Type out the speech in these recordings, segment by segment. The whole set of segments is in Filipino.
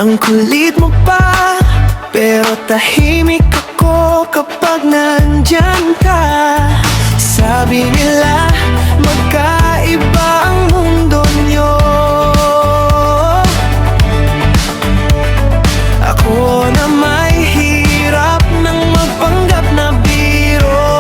Ang kulit mo pa, pero tahimik ako kapag nandyan ka. Sabi nila, magkaiba ang mundo niyo. Ako na may hirap ng magpanggap na biro.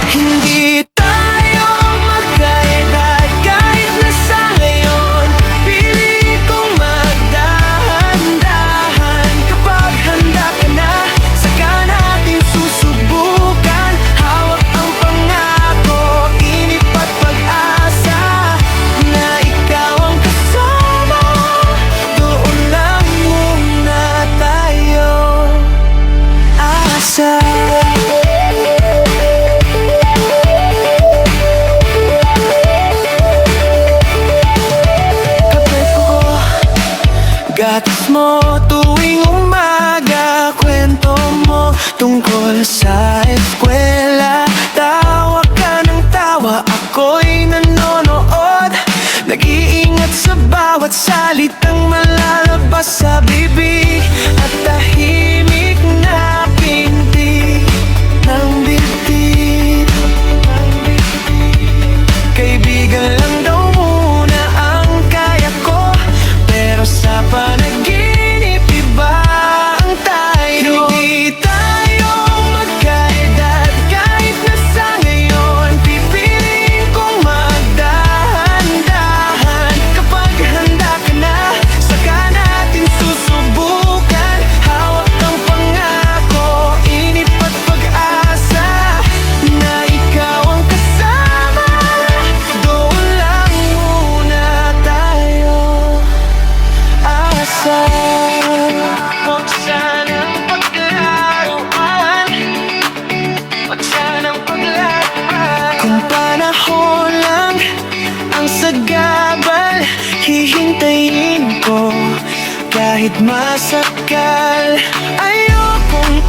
Hindi tayo magkaedad kahit na sa ngayon. Pili kong magdahan-dahan. Kapag handa ka na, saka natin susubukan. Hawak ang pangako, inip at pag-asa, na ikaw ang kasama. Doon lang muna tayo asa. Kape ko, gatas mo tuwing umaga. Kwento mo tungkol sa eskwela. Tawa ka ng tawa, ako'y nanonood. Nag-iingat sa bawat salitang malalabas sa bibig. At tahimik na pintig ng bibig. Kaibigan lang daw muna ang kaya ko, pero sa panaginip iba ang tayo. Hindi tayo magkaedad kahit na sa ngayon. Pipiliin kong magdahan-dahan. Kapag handa ka na, saka natin susubukan. Hawak ang pangako, inip at pag-asa, na ikaw ang kasama. Doon lang muna tayo asa. Huwag sanang paglaruan, huwag sanang paglaruan. Kung panahon lang ang sagabal, hihintayin ko kahit masakal. Ayokong